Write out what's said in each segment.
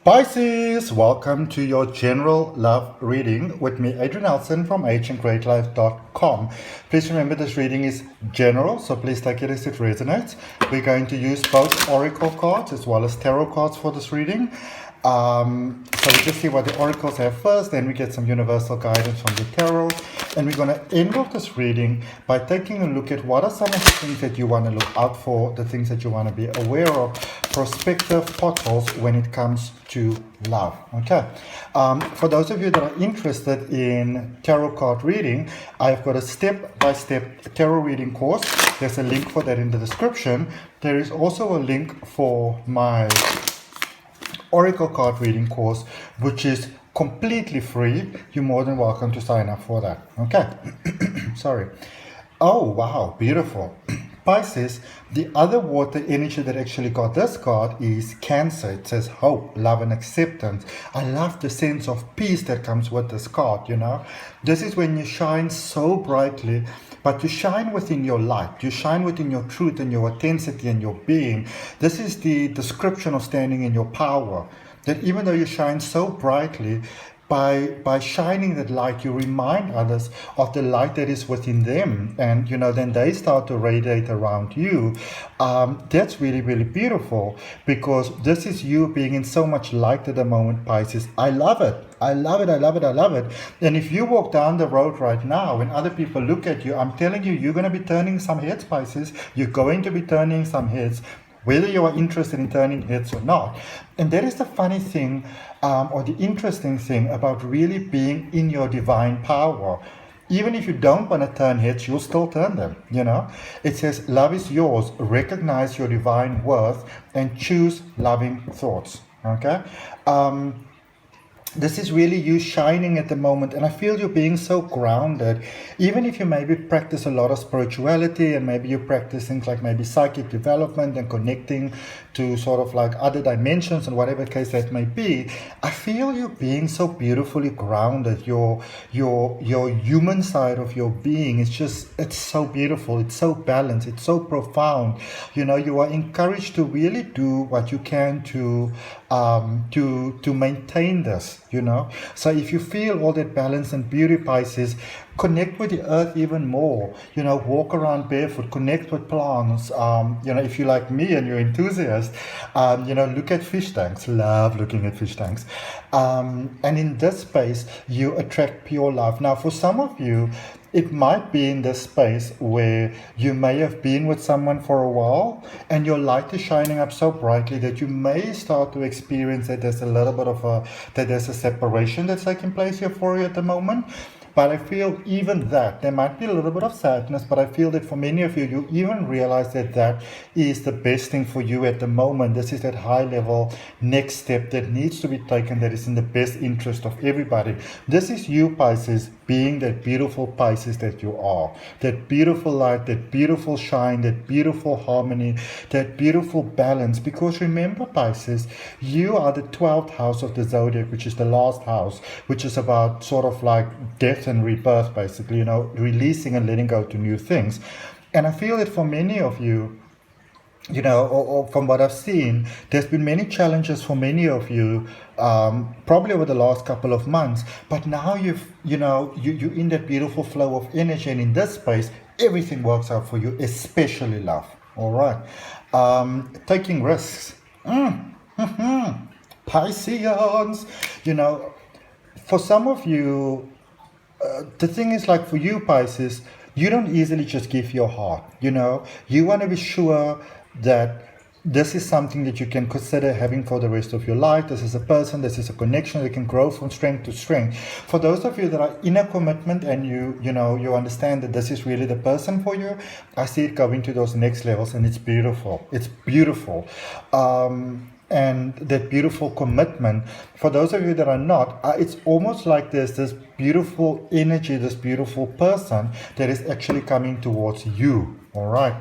Pisces, welcome to your general love reading with me, Adrian Nelson from ahngreatlife.com. Please remember this reading is general, so please take it as it resonates. We're going to use both oracle cards as well as tarot cards for this reading. So we just see what the oracles have first, then we get some universal guidance from the tarot. And we're going to end off this reading by taking a look at what are some of the things that you want to look out for, the things that you want to be aware of, prospective potholes when it comes to love. Okay. For those of you that are interested in tarot card reading, I've got a step-by-step tarot reading course. There's a link for that in the description. There is also a link for my oracle card reading course, which is completely free. You're more than welcome to sign up for that. Okay. Sorry. Oh, wow. Beautiful. Pisces, the other water energy that actually got this card is Cancer. It says hope, love, and acceptance. I love the sense of peace that comes with this card, you know. This is when you shine so brightly, but you shine within your light. You shine within your truth and your authenticity and your being. This is the description of standing in your power. That even though you shine so brightly, by shining that light, you remind others of the light that is within them. And, you know, then they start to radiate around you. That's really, really beautiful, because this is you being in so much light at the moment, Pisces. I love it. I love it. I love it. I love it. And if you walk down the road right now, when other people look at you, I'm telling you, you're going to be turning some heads, Pisces. You're going to be turning some heads, whether you are interested in turning heads or not. And that is the funny thing, or the interesting thing about really being in your divine power. Even if you don't want to turn heads, you'll still turn them, you know. It says, love is yours. Recognize your divine worth and choose loving thoughts, okay? This is really you shining at the moment, and I feel you being so grounded. Even if you maybe practice a lot of spirituality, and maybe you practice things like maybe psychic development and connecting to sort of like other dimensions and whatever case that may be, I feel you being so beautifully grounded. Your human side of your being is just, it's so beautiful, it's so balanced, it's so profound. You know, you are encouraged to really do what you can to maintain this, you know. So if you feel all that balance and beauty, Pisces, connect with the earth even more, you know. Walk around barefoot, connect with plants. You know, if you're like me and you're an enthusiast, you know, look at fish tanks. Love looking at fish tanks. And in this space you attract pure love. Now for some of you, it might be in this space where you may have been with someone for a while and your light is shining up so brightly that you may start to experience that there's a little bit of there's a separation that's taking place here for you at the moment. But I feel even that, there might be a little bit of sadness, but I feel that for many of you, you even realize that that is the best thing for you at the moment. This is that high level next step that needs to be taken, that is in the best interest of everybody. This is you, Pisces, being that beautiful Pisces that you are. That beautiful light, that beautiful shine, that beautiful harmony, that beautiful balance. Because remember, Pisces, you are the 12th house of the zodiac, which is the last house, which is about sort of like death and rebirth, basically, you know, releasing and letting go to new things. And I feel that for many of you, you know, or from what I've seen, there's been many challenges for many of you, probably over the last couple of months. But now you're in that beautiful flow of energy, and in this space, everything works out for you, especially love. All right, taking risks. Pisceans, you know, for some of you. The thing is, like for you, Pisces, you don't easily just give your heart, you know. You want to be sure that this is something that you can consider having for the rest of your life. This is a person, this is a connection that can grow from strength to strength. For those of you that are in a commitment and you understand that this is really the person for you, I see it going to those next levels, and it's beautiful. It's beautiful. And that beautiful commitment. For those of you that are not, it's almost like there's this beautiful energy, this beautiful person that is actually coming towards you. All right.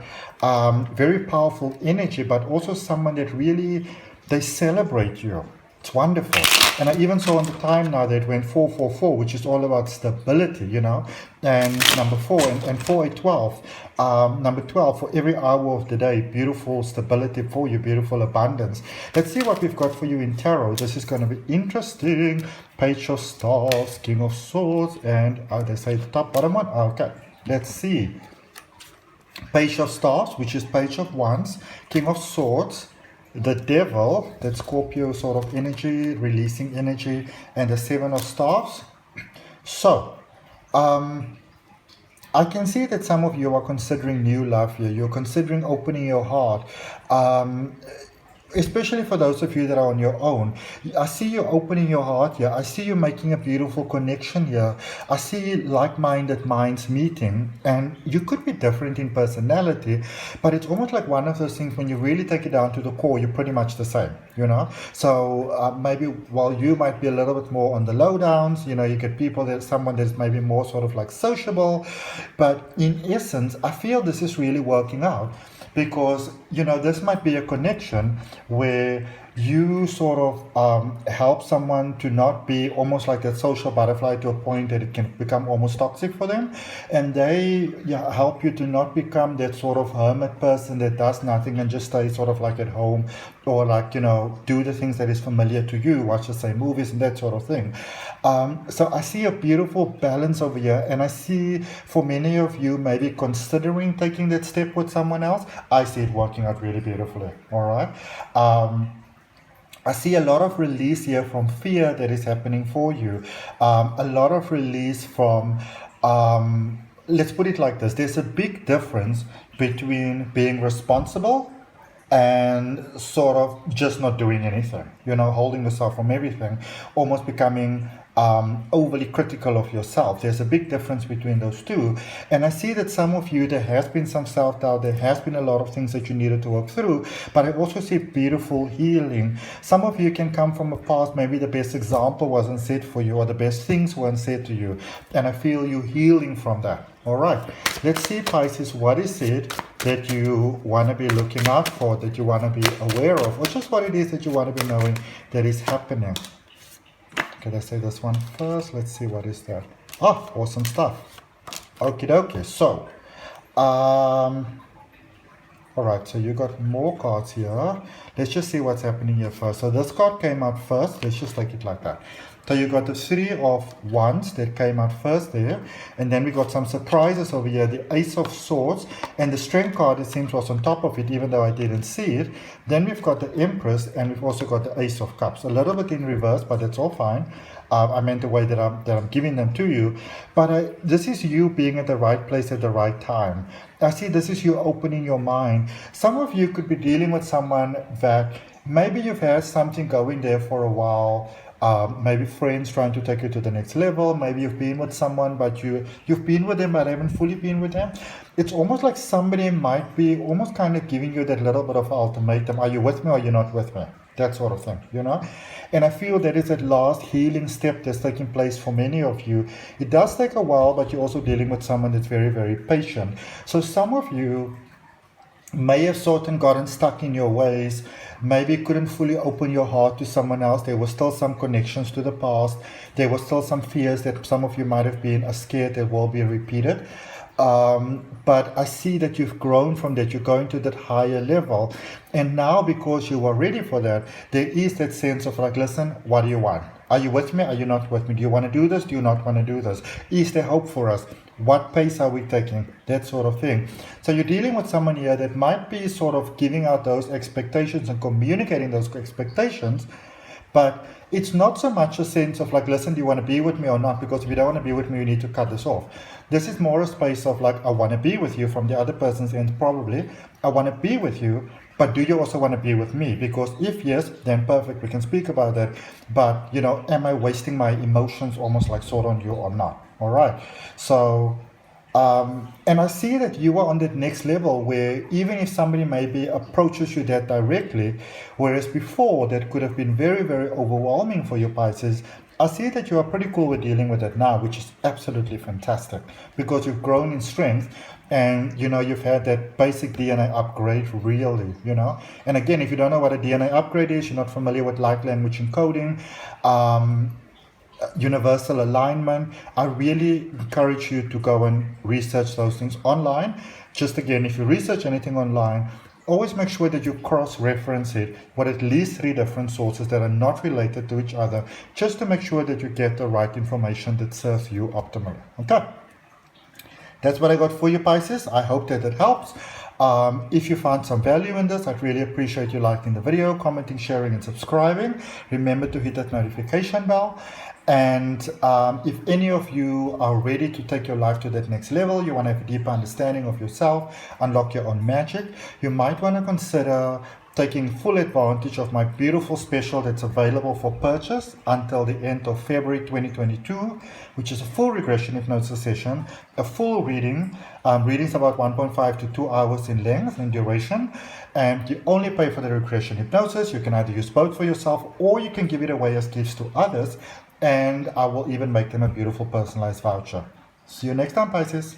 Very powerful energy, but also someone that really, they celebrate you. It's wonderful. And I even saw on the time now that it went 444, which is all about stability, you know. And number 4 and 4 8 12. Number 12, for every hour of the day, beautiful stability for you, beautiful abundance. Let's see what we've got for you in tarot. This is going to be interesting. Page of Stars, King of Swords, and they say the top, bottom one. Okay, let's see. Page of Stars, which is Page of Wands, King of Swords, the Devil, that's Scorpio sort of energy, releasing energy, and the Seven of Staves. So, I can see that some of you are considering new love here. You're considering opening your heart. Especially for those of you that are on your own. I see you opening your heart here. I see you making a beautiful connection here. I see like-minded minds meeting, and you could be different in personality, but it's almost like one of those things when you really take it down to the core, you're pretty much the same, you know. So maybe while you might be a little bit more on the lowdowns, you know, you get people that someone that's maybe more sort of like sociable, but in essence, I feel this is really working out. Because, you know, this might be a connection where you sort of help someone to not be almost like that social butterfly to a point that it can become almost toxic for them. And they help you to not become that sort of hermit person that does nothing and just stays sort of like at home, or like, you know, do the things that is familiar to you, watch the same movies and that sort of thing. So I see a beautiful balance over here, and I see for many of you maybe considering taking that step with someone else. I see it working out really beautifully. All right. I see a lot of release here from fear that is happening for you. A lot of release from, let's put it like this. There's a big difference between being responsible and sort of just not doing anything, you know, holding yourself from everything, almost becoming overly critical of yourself. There's a big difference between those two. And I see that some of you, there has been some self-doubt, there has been a lot of things that you needed to work through, but I also see beautiful healing. Some of you can come from a past, maybe the best example wasn't set for you, or the best things weren't said to you, and I feel you healing from that. All right, let's see, Pisces, what is it that you want to be looking out for, that you want to be aware of, or just what it is that you want to be knowing that is happening. Okay, let's say this one first. Let's see, what is that? Oh, awesome stuff. Okie dokie. So, all right, so you got more cards here. Let's just see what's happening here first. So this card came out first. Let's just take it like that. So you got the Three of Wands that came out first there. And then we got some surprises over here. The Ace of Swords. And the Strength card, it seems, was on top of it, even though I didn't see it. Then we've got the Empress, and we've also got the Ace of Cups. A little bit in reverse, but that's all fine. I meant the way that I'm giving them to you. But this is you being at the right place at the right time. I see this is you opening your mind. Some of you could be dealing with someone that maybe you've had something going there for a while. Maybe friends trying to take you to the next level. Maybe you've been with someone, but you've been with them, but haven't fully been with them. It's almost like somebody might be almost kind of giving you that little bit of ultimatum. Are you with me or are you not with me? That sort of thing, you know. And I feel that is that last healing step that's taking place for many of you. It does take a while, but you're also dealing with someone that's very, very patient. So some of you may have sort of gotten stuck in your ways, maybe couldn't fully open your heart to someone else. There were still some connections to the past. There were still some fears that some of you might have been scared that will be repeated. But I see that you've grown from that. You're going to that higher level. And now, because you are ready for that, there is that sense of like, listen, what do you want? Are you with me? Are you not with me? Do you want to do this? Do you not want to do this? Is there hope for us? What pace are we taking? That sort of thing. So you're dealing with someone here that might be sort of giving out those expectations and communicating those expectations, but it's not so much a sense of like, listen, do you want to be with me or not? Because if you don't want to be with me, you need to cut this off. This is more a space of like, I want to be with you from the other person's end, probably. I want to be with you, but do you also want to be with me? Because if yes, then perfect, we can speak about that. But, you know, am I wasting my emotions almost like sort on you or not? All right. So And I see that you are on that next level where even if somebody maybe approaches you that directly, whereas before that could have been very, very overwhelming for you, Pisces, I see that you are pretty cool with dealing with it now, which is absolutely fantastic because you've grown in strength and you've had that basic DNA upgrade really, And again, if you don't know what a DNA upgrade is, you're not familiar with light language encoding, universal alignment, I really encourage you to go and research those things online. Just again, if you research anything online, always make sure that you cross-reference it with at least 3 different sources that are not related to each other, just to make sure that you get the right information that serves you optimally. Okay, that's what I got for you, Pisces. I hope that it helps. If you found some value in this, I'd really appreciate you liking the video, commenting, sharing, and subscribing. Remember to hit that notification bell. And if any of you are ready to take your life to that next level, you want to have a deeper understanding of yourself, unlock your own magic, you might want to consider taking full advantage of my beautiful special that's available for purchase until the end of February 2022, which is a full regression hypnosis session, a full reading. Readings about 1.5 to 2 hours in length and duration, and you only pay for the regression hypnosis. You can either use both for yourself or you can give it away as gifts to others, and I will even make them a beautiful personalized voucher. See you next time, Pisces.